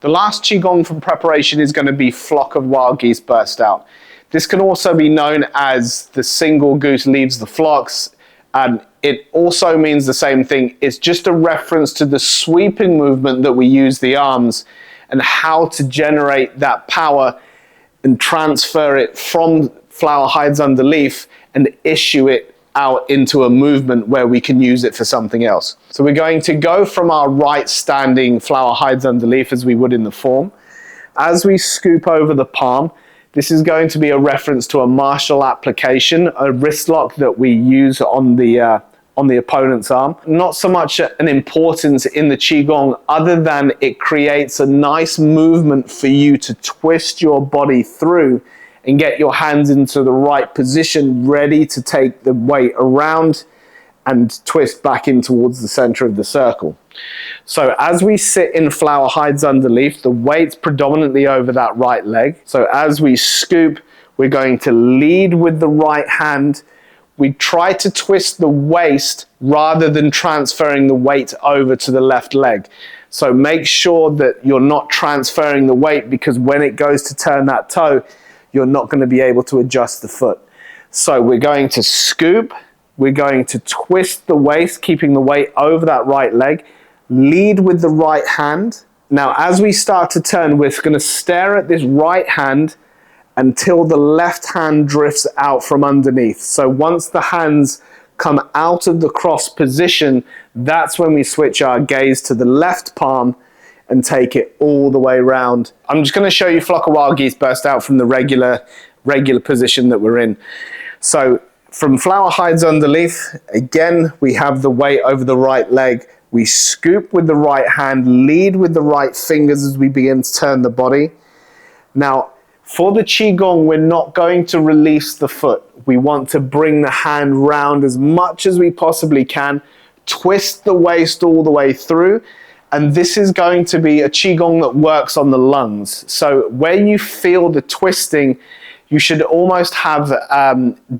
The last Qi Gong from preparation is going to be flock of wild geese burst out. This can also be known as the single goose leaves the flocks, and it also means the same thing. It's just a reference to the sweeping movement that we use the arms and how to generate that power and transfer it from flower hides under leaf and issue it out into a movement where we can use it for something else. So we're going to go from our right standing flower hides under leaf as we would in the form. As we scoop over the palm, this is going to be a reference to a martial application, a wrist lock that we use on the opponent's arm. Not so much an importance in the Qi Gong other than it creates a nice movement for you to twist your body through and get your hands into the right position, ready to take the weight around and twist back in towards the center of the circle. So as we sit in flower hides under leaf, the weight's predominantly over that right leg. So as we scoop, we're going to lead with the right hand. We try to twist the waist rather than transferring the weight over to the left leg. So make sure that you're not transferring the weight, because when it goes to turn that toe, you're not going to be able to adjust the foot. So we're going to scoop, we're going to twist the waist, keeping the weight over that right leg, lead with the right hand. Now, as we start to turn, we're going to stare at this right hand until the left hand drifts out from underneath. So once the hands come out of the cross position, that's when we switch our gaze to the left palm and take it all the way around. I'm just going to show you flock of wild geese burst out from the regular position that we're in. So from flower hides under leaf, again, we have the weight over the right leg. We scoop with the right hand, lead with the right fingers as we begin to turn the body. Now, for the Qi Gong, we're not going to release the foot. We want to bring the hand round as much as we possibly can, twist the waist all the way through, and this is going to be a Qi Gong that works on the lungs. So where you feel the twisting, you should almost have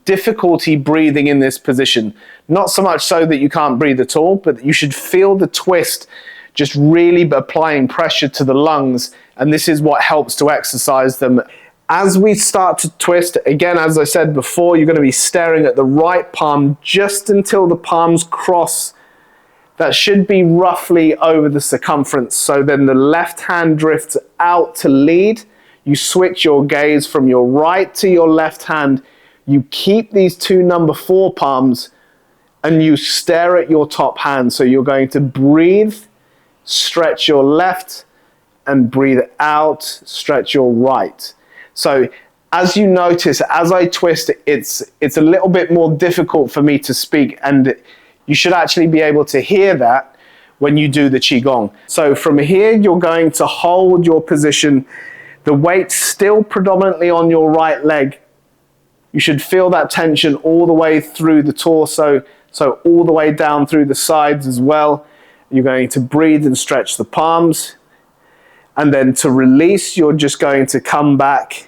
difficulty breathing in this position. Not so much so that you can't breathe at all, but you should feel the twist just really applying pressure to the lungs, and this is what helps to exercise them. As we start to twist, again, as I said before, you're going to be staring at the right palm just until the palms cross. That should be roughly over the circumference. So then the left hand drifts out to lead. You switch your gaze from your right to your left hand. You keep these two number 4 palms and you stare at your top hand. So you're going to breathe, stretch your left, and breathe out, stretch your right. So as you notice, as I twist, it's a little bit more difficult for me to speak, and you should actually be able to hear that when you do the Qi Gong. So from here, you're going to hold your position, the weight still predominantly on your right leg. You should feel that tension all the way through the torso, so all the way down through the sides as well. You're going to breathe and stretch the palms. And then to release, you're just going to come back.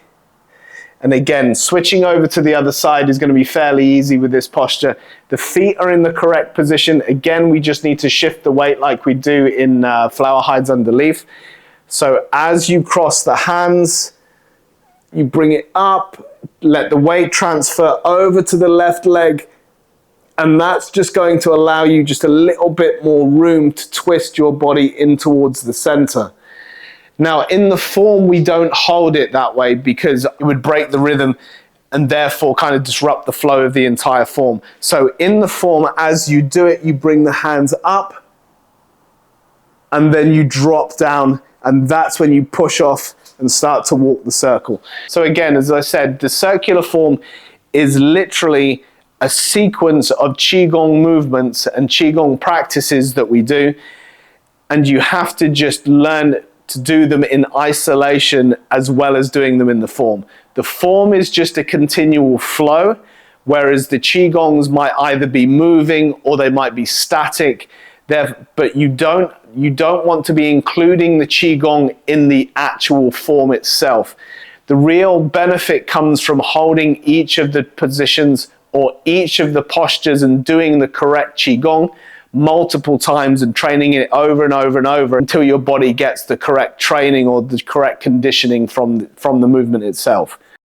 And again, switching over to the other side is going to be fairly easy with this posture. The feet are in the correct position. Again, we just need to shift the weight like we do in flower hides under leaf. So as you cross the hands, you bring it up, let the weight transfer over to the left leg, and that's just going to allow you just a little bit more room to twist your body in towards the center. Now, in the form, we don't hold it that way because it would break the rhythm and therefore kind of disrupt the flow of the entire form. So in the form, as you do it, you bring the hands up and then you drop down, and that's when you push off and start to walk the circle. So again, as I said, the circular form is literally a sequence of Qi Gong movements and Qi Gong practices that we do, and you have to just learn to do them in isolation as well as doing them in the form. The form is just a continual flow, whereas the Qi Gongs might either be moving or they might be static. But you don't want to be including the Qi Gong in the actual form itself. The real benefit comes from holding each of the positions or each of the postures and doing the correct Qi Gong. multiple times and training it over and over and over until your body gets the correct training or the correct conditioning from the movement itself.